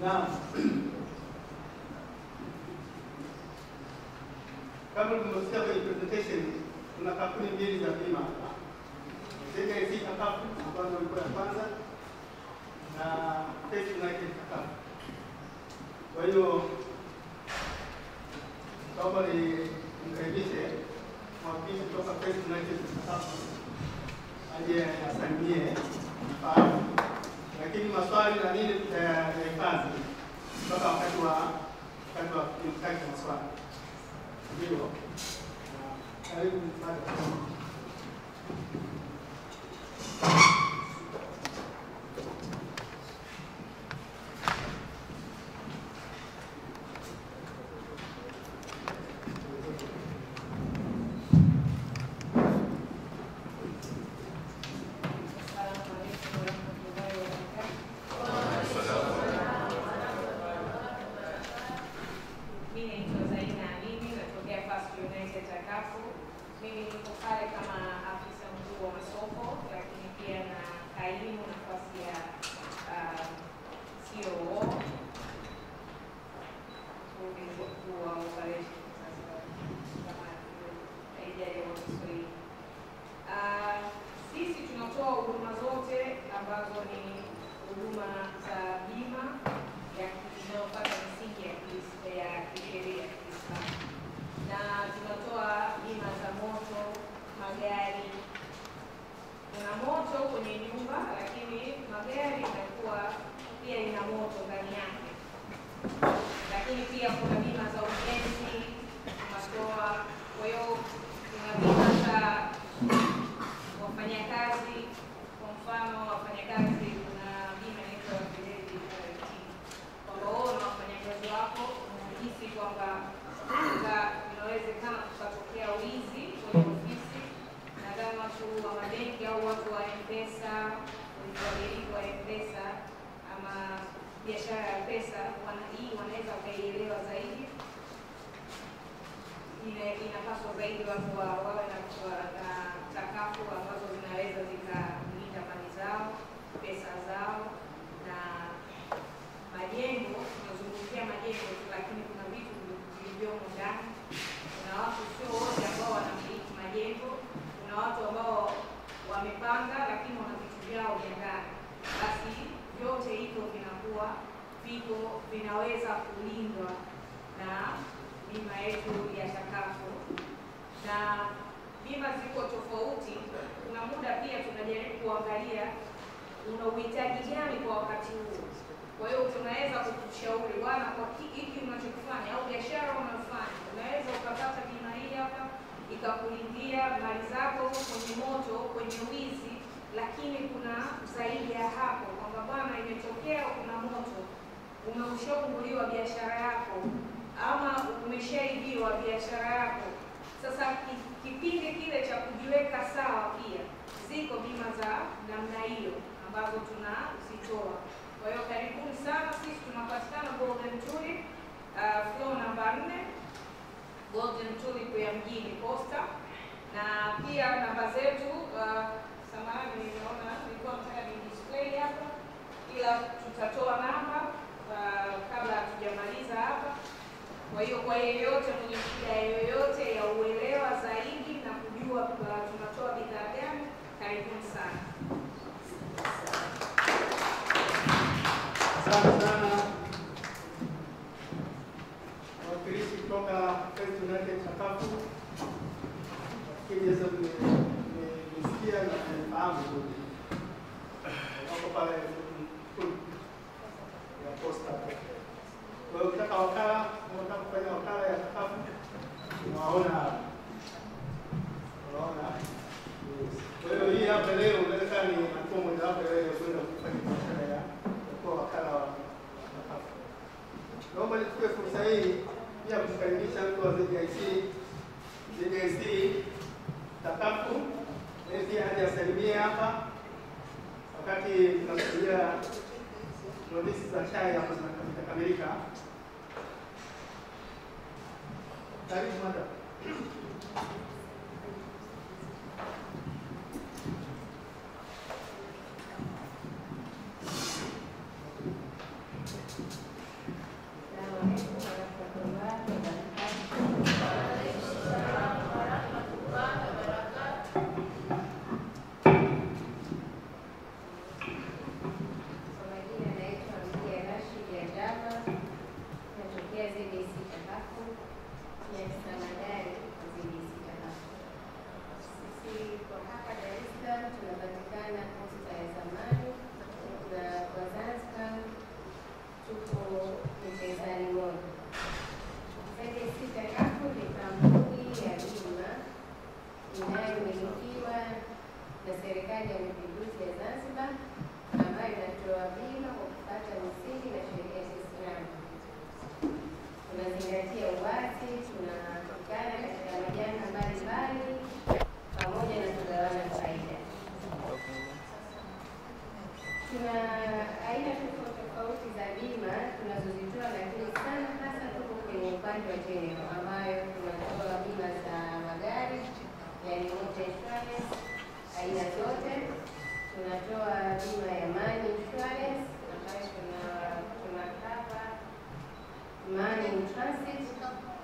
Na kama tulivyosikia kwenye presentation, kuna kampuni mbili za bima hapa. JKC Takafu ambayo ilikuwa ya kwanza na First United Takafu. Kwa hiyo naomba nimkaribishe mwakilishi kutoka First United Takafu aje asalimie mfahamu, lakini maswali na nini tutayahifadhi mpaka wakati wa maswali. Ndio. Karibu mfano. Mimi niko pale kama afisa mkuu wa masoko, lakini pia na kaimu nafasi ya COO mkuu wa operations kama idara ya Kiswahili. Sisi tunatoa huduma zote ambazo ni huduma za bima inayofuata misingi ya kisheria ya Kiislamu, na tunatoa bima za moto, magari. Kuna moto kwenye nyumba, lakini magari inakuwa pia ina moto ndani yake. Lakini pia kuna bima za ujenzi, tunatoa. Kwa hiyo kuna bima za wafanyakazi. Kwa mfano wafanyakazi, kuna bima inaitwa fidelity guarantee, kwamba wewe na wafanyakazi wako unahisi kwamba inawezekana kutokea wizi kwenye ofisi, na kama watu wa mabenki au watu wa M-Pesa, wamiliki wa M-Pesa ama biashara ya pesa, wanaweza wakaielewa zaidi. Inapaswa zaidi watu wawe na takafu ambazo zinaweza zikalinda mali zao, pesa zao. Na majengo, tunazungumzia majengo, lakini kuna vitu vilivyomo ndani. Kuna watu sio wote ambao wanamiliki majengo, kuna watu ambao wamepanga lakini wana vitu vyao vya ndani. Basi vyote hivyo vinakuwa vinaweza kulindwa na bima yetu ya takafu. Na bima ziko tofauti. Kuna muda pia tunajaribu kuangalia una uhitaji gani kwa wakati huu. Kwa hiyo tunaweza kukushauri, bwana, kwa hiki unachokifanya au biashara unafanya, unaweza ukapata bima hii hapa ikakulindia mali zako kwenye moto, kwenye wizi. Lakini kuna zaidi ya hapo, kwamba bwana, imetokea kuna moto, umeshaunguliwa biashara yako ama umeshaibiwa biashara yako. Sasa kipindi kile cha kujiweka sawa, pia ziko bima za namna hiyo ambazo tunazitoa. Kwa hiyo karibuni sana. Sisi tunapatikana Golden Tulip, floor namba 4, Golden Tulip ya mjini Posta. Na pia namba zetu, samahani, nimeona nilikuwa nataka ni display hapa, ila tutatoa namba kabla hatujamaliza hapa. Kwa hiyo kwa yeyote mwenye shida yoyote ya uelewa zaidi na kujua tunatoa bidhaa gani, karibuni sana. Asante sana wakilishi kutoka First United Takafu. Lakini sasa nimesikia na nimefahamu wako pale ya Posta. Kwa hiyo ukitaka wakala, unataka kufanya wakala ya Takafu, unaona. Kwa hiyo hii hapa leo unaweza ni hatua mojawapo ya kwenda kufanya biashara ya kuwa wakala wa Takafu. Naomba nichukue fursa hii pia kumkaribisha mtu wa JKC Takafu pia aje asalimie hapa wakati tunasubiria notisi za chai hapo zinakamilika. Karibu madam. General, ambayo tunatoa bima za magari, yani motor insurance aina zote. Tunatoa bima ya money insurance ambayo tunakava money in transit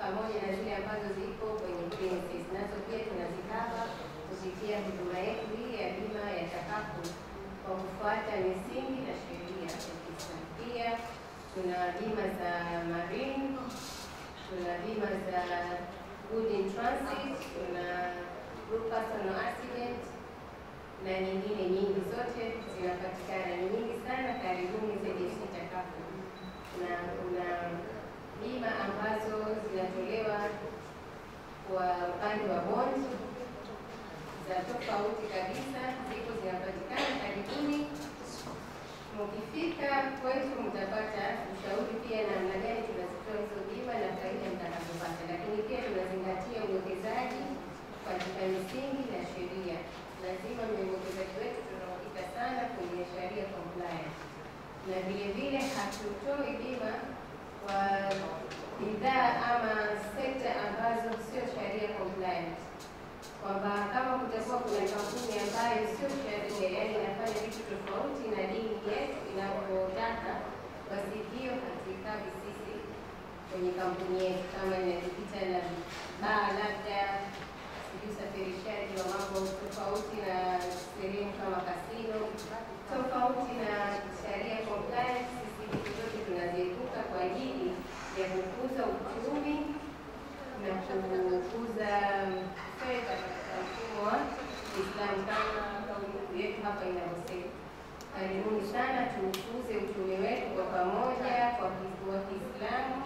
pamoja na zile ambazo ziko kwenye premises, nazo pia tunazikava kupitia huduma yetu hii ya bima ya takafu kwa kufuata misingi na sheria ya Kiislamu. Pia tuna bima za marine, tuna bima za good in transit, tuna group personal accident na nyingine nyingi, zote zinapatikana, ni nyingi sana, karibuni ZFC Takafu. Na kuna bima ambazo zinatolewa kwa upande wa bond za tofauti kabisa, ziko zinapatikana, karibuni. Mkifika kwetu mtapata ushauri pia namna gani tunazitoa hizo bima na faida mtakazopata, lakini pia tunazingatia uwekezaji katika misingi na sheria. Lazima uwekezaji wetu tunahakika sana kwenye sheria compliance, na vile vile hatutoi bima kwa bidhaa ama sekta ambazo sio sheria compliant, kwamba kama kutakuwa kuna kampuni ambayo sio sheria, yani inafanya vitu tofauti na dini yetu inavyotaka, basi hiyo hatuikabi sisi kwenye kampuni yetu, kama inajikita na baa, labda usafirishaji wa mambo tofauti na sehemu kama kasino, tofauti na sheria compliance. Sisi vitu zote tunaziepuka kwa ajili ya kukuza uchumi na kukuza fedha katika mfumo wa Kiislamu kama kauli yetu hapa inavyosema. Karibuni sana, tukuze uchumi wetu kwa pamoja kwa Kiislamu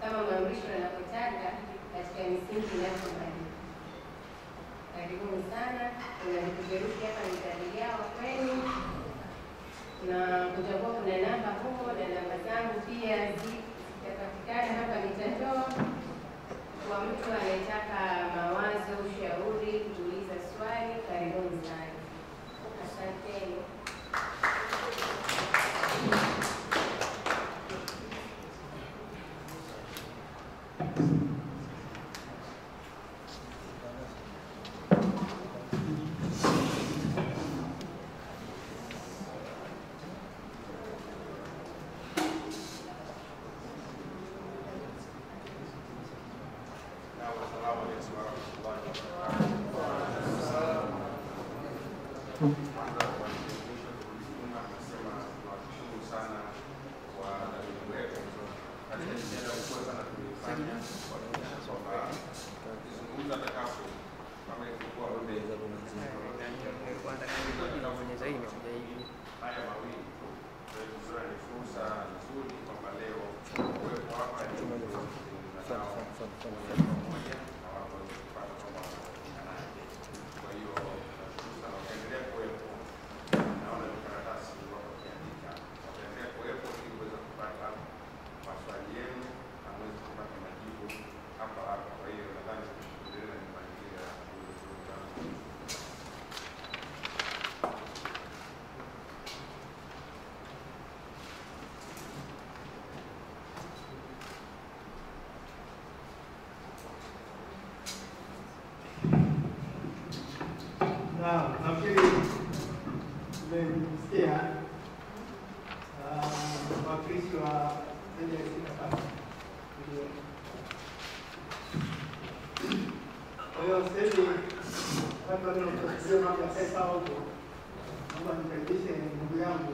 kama maamrisho yanapotaka katika misingi inayokubali. Karibuni sana, kuna vipeperushi hapa nitaliao kwenu, na kutakuwa kuna namba huko na namba zangu pia zitapatikana hapa, nitatoa kwa mtu anayetaka mawazo, ushauri, kuuliza swali. Karibuni sana, asanteni. Nafikiri tumesikia wakilishi wa ZFC Takafu. Kwa hiyo sasa hivi watu wanaokusudia mambo ya pesa huko, naomba nikaribishe ndugu yangu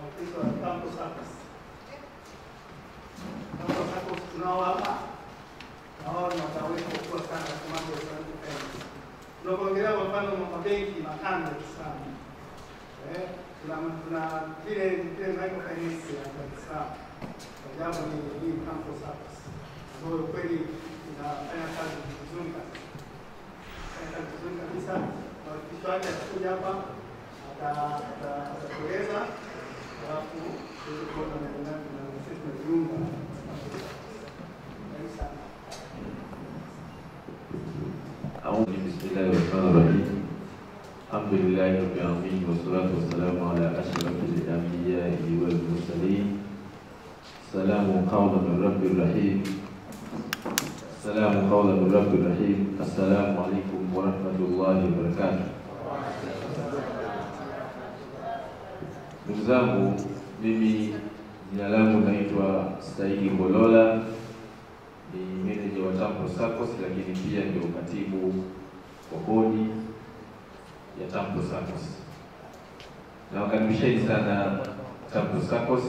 wakilishi wa Campo Saccos. Campo Saccos tunao hapa, na wao ni wataweka kwa sana kwa mambo ya finance. Tunapoongelea kwa mfano mabenki makanda sana, tuna vile microfinance ya Kiislamu, kwa jambo ni hii Campo Saccos, ambayo kweli inafanya kazi vizuri kabisa. Na wakilishi wake atakuja hapa atatueleza, alafu tuweze kuona na sisi tunajiunga. Bismillahirrahmanirrahim. Alhamdulillahi rabbil alamin wassalatu wassalamu ala asyrafil anbiya'i wal mursalin Salamu qawlan min rabbir rahim. Salamu qawlan min rabbir rahim. Assalamu alaikum wa rahmatullahi wa barakatuh. Ndugu zangu, mimi jina langu naitwa Saidi Ngolola, ni meneja wa Tampo SACCOS, lakini pia ndio katibu wa bodi ya Tampo SACCOS. Na wakaribisheni sana Tampo SACCOS,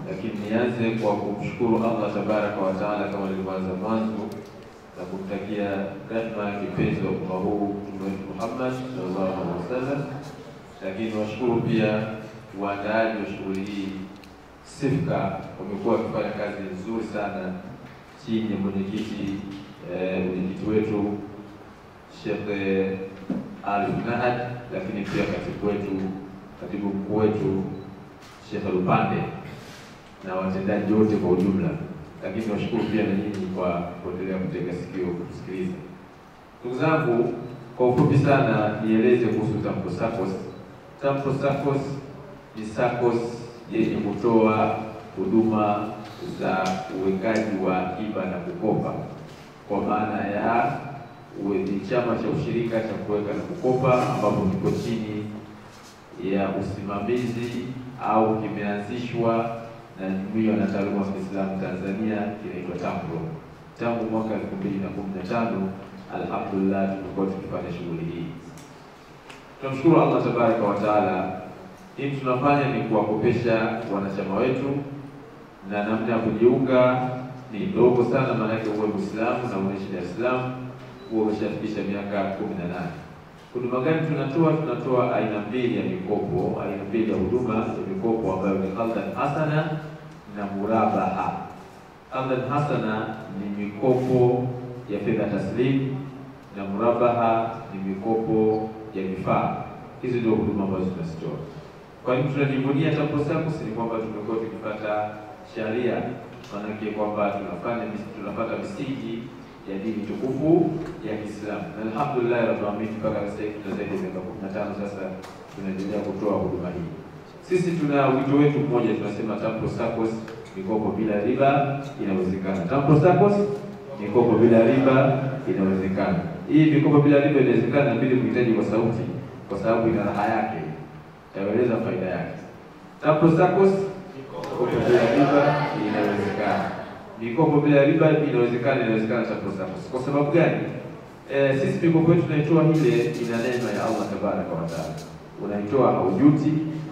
lakini nianze kwa kumshukuru Allah tabaraka wa taala kama nilivyoanza mwanzo, na kumtakia rehema kipenzi wa umma huu Mtume wetu Muhammad sallallahu alaihi wasallam. Lakini washukuru pia waandaaji wa shughuli hii SIFCA, wamekuwa wakifanya kazi nzuri sana chini ya mwenyekiti wetu Sheikh Alif Nahad, lakini pia katibu mkuu wetu Sheikh Lupande na watendaji wote kwa ujumla. Lakini washukuru pia na nyinyi kwa kuendelea kutega sikio kusikiliza. Ndugu zangu, kwa ufupi sana nieleze kuhusu Tampo SACCOS. Tampo SACCOS ni SACCOS yenye kutoa huduma za uwekaji wa akiba na kukopa, kwa maana ya ni chama cha ushirika cha kuweka na kukopa, ambapo kiko chini ya usimamizi au kimeanzishwa na Jumuiya ya Taaluma ya Kiislamu Tanzania, kinaitwa Tampo. Tangu mwaka 2015 alhamdulillah tumekuwa tukifanya shughuli hii. Tunamshukuru Allah tabaraka wa taala. Hii tunafanya ni kuwakopesha wanachama wetu, na namna ya kujiunga ni ndogo sana, maana yake uwe Muislamu na unaishi Dar es Salaam, uwe umeshafikisha miaka 18. Huduma gani tunatoa? Tunatoa aina mbili ya mikopo, aina mbili ya huduma ya mikopo ambayo ni Qardan Hasana na Murabaha. Qardan Hasana ni mikopo ya fedha taslimu na Murabaha ni mikopo ya vifaa. Hizi ndio huduma ambazo tunazitoa. Kwa nini tunajivunia Tampo SACCOS? Ni kwamba tumekuwa tukifuata sharia, maana kwamba tunapata misingi ya dini tukufu ya Kiislamu. Na alhamdulillah rabbil alamin, mpaka sasa hivi tuna zaidi ya miaka 15 sasa tunaendelea kutoa huduma hii. Sisi tuna wito wetu mmoja, tunasema Tampo SACCOS mikopo bila riba inawezekana. Tampo SACCOS mikopo bila riba inawezekana. Hii mikopo bila riba inawezekana bila kuhitaji kwa sauti, kwa sababu ina raha yake. Taeleza faida yake. Tampo SACCOS mikopo bila riba inawezekana. Mikopo bila riba inawezekana Tampo SACCOS. Kwa sababu gani? Sisi mikopo yetu tunaitoa ile ina neema ya Allah tabaraka wa taala. Unaitoa haujuti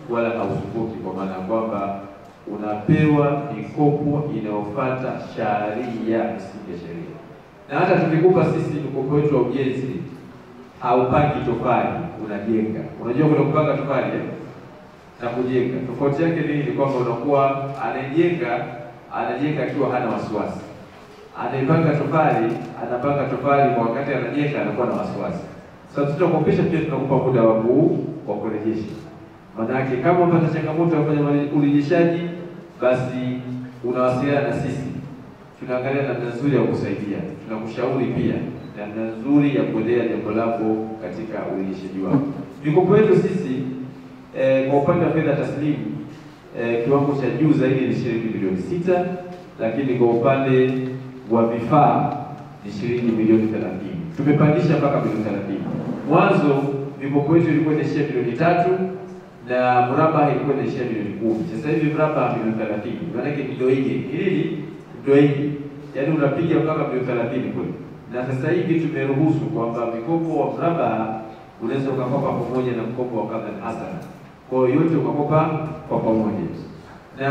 wala hausumbuki, kwa maana kwamba unapewa mikopo inayofuata sharia, misingi ya sheria. Na hata tukikupa sisi mikopo wetu wa ujenzi, haupangi tofali, unajenga. Unajua kuna kupanga tofali na kujenga. Tofauti yake ni kwamba unakuwa anajenga akiwa hana wasiwasi. Anapanga tofali kwa wakati anajenga anakuwa na wasiwasi. Sasa tutakopesha pia tunakupa muda wa kurejesha. Maana yake kama unapata changamoto ya kufanya urejeshaji, basi unawasiliana na sisi. Tunaangalia namna nzuri ya kukusaidia. Tunakushauri pia namna nzuri ya kuendelea jambo lako katika urejeshaji wako. Mikopo yetu sisi kwa upande wa fedha taslimu kiwango cha juu zaidi ni shilingi milioni 6, lakini kwa upande wa vifaa ni shilingi milioni 30. Tumepandisha mpaka milioni 30. Mwanzo mikopo yetu ilikuwa inaishia milioni 3 na Murabaha ilikuwa inaishia milioni 10. Sasa hivi Murabaha milioni 30. Maana yake ndio hii. Yaani unapiga mpaka milioni 30 kule. Na sasa hivi tumeruhusu kwamba mikopo wa Murabaha unaweza ukakopa pamoja na mkopo wa Qardan Hasana. Kwa hiyo yote ukakopa kwa pamoja. Na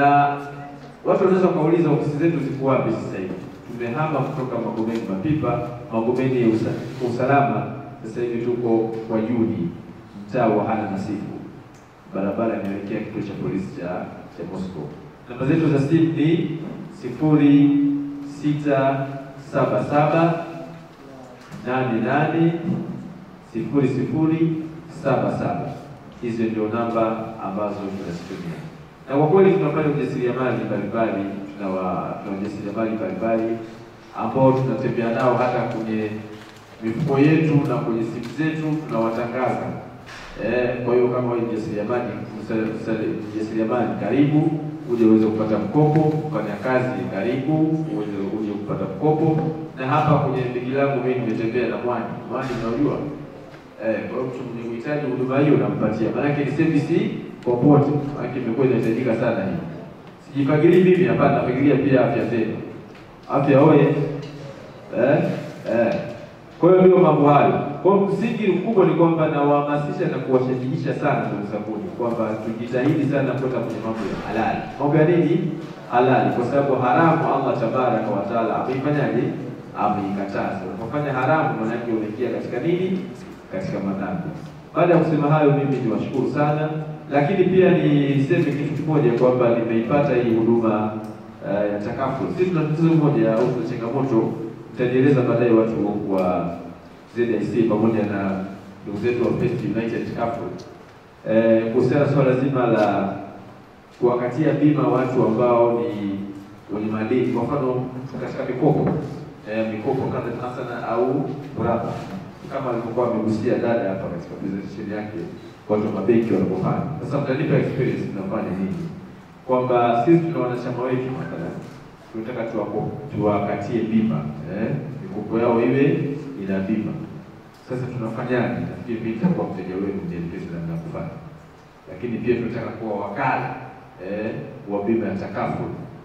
watu wanaweza kuuliza ofisi zetu ziko wapi sasa hivi? Tumehama kutoka Magomeni Mapipa, Magomeni ya usalama. Sasa hivi tuko kwa Juni, mtaa wa Hana Nasifu. Barabara inaelekea kituo cha polisi cha Moscow. Namba zetu za simu ni 0677 88 0077. Hizo ndio namba ambazo tunazitumia. Na kwa kweli tunafanya ujasiriamali mbalimbali, tuna wajasiriamali mbalimbali ambao tunatembea nao hata kwenye mifuko yetu na kwenye simu zetu tunawatangaza. Kwa hiyo kama wewe mjasiriamali mjasiriamali karibu, uje uweze kupata mkopo, kufanya kazi karibu, uje kupata mkopo. Na hapa kwenye begi langu mimi nimetembea na mwani unajua. Kwa mtu mwenye kuhitaji huduma hiyo nampatia. Maana ni service popote, maana imekuwa inahitajika sana hii. Sijipangilii mimi hapa, nafikiria pia afya zenu. Afya oye. Kwa hiyo ndio mambo hayo. Kwa msingi mkubwa ni kwamba nawahamasisha na kuwashajiisha sana ndugu zangu kwamba tujitahidi sana kwenda kwenye mambo ya halali. Mambo ya nini? Halali, kwa sababu haramu Allah tabaraka wa taala ameifanyaje? Ameikataza. Unapofanya haramu maana yake unaingia katika nini? Katika madhambi. Baada ya kusema hayo, mimi niwashukuru sana, lakini pia niseme kitu kimoja kwamba nimeipata hii huduma ya takafu. Sisi tuna tatizo moja au tuna changamoto, nitajieleza baadaye watu wa ZIC pamoja na ndugu zetu wa First United Takafu kuhusiana swala zima la kuwakatia bima watu ambao ni wenye madeni, kwa mfano katika mikopo kama Hasana au Muraba, kama alivyokuwa amegusia dada hapa katika presentation yake, watu wa mabenki wanapofanya. Sasa mtanipa experience tunafanya nini? Kwamba sisi tuna wanachama wetu mathalan, tunataka tuwakatie bima, mikopo yao iwe ina bima. Sasa tunafanyaje? Nafikiri mimi nitakuwa mteja wenu ndiye pesa na kufanya. Lakini pia tunataka kuwa wakala wa bima ya takafu,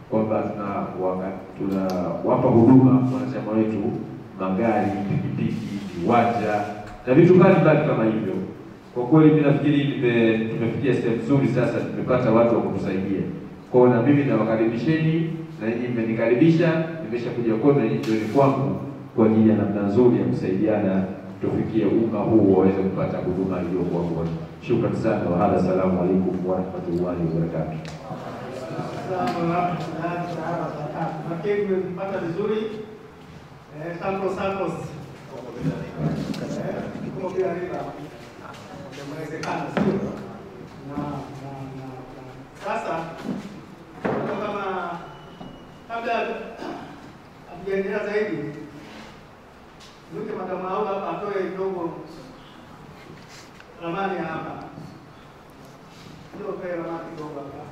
kwamba tunawapa huduma wanachama wetu magari, pikipiki, viwanja na vitu mbalimbali kama hivyo. Kwa kweli mimi nafikiri tumefikia sehemu nzuri sasa, tumepata watu wa kutusaidia. Kwa hiyo na mimi nawakaribisheni, na nyinyi mmenikaribisha, nimeshakuja kwenu na nyinyi ndio kwangu kwa ajili ya namna nzuri ya kusaidiana tufikie umma huu waweze kupata huduma iliyokuwa bora. Shukrani sana wa hadha, salamu alaykum wa rahmatullahi wa barakatuh. Nafikiri tumepata vizuri. Sacos kwa bila riba inawezekana, sio? Na sasa kama kabla hatujaendelea zaidi, mke madamu au hapa atoe kidogo ramani hapa, ndio kwa ramani kidogo hapa.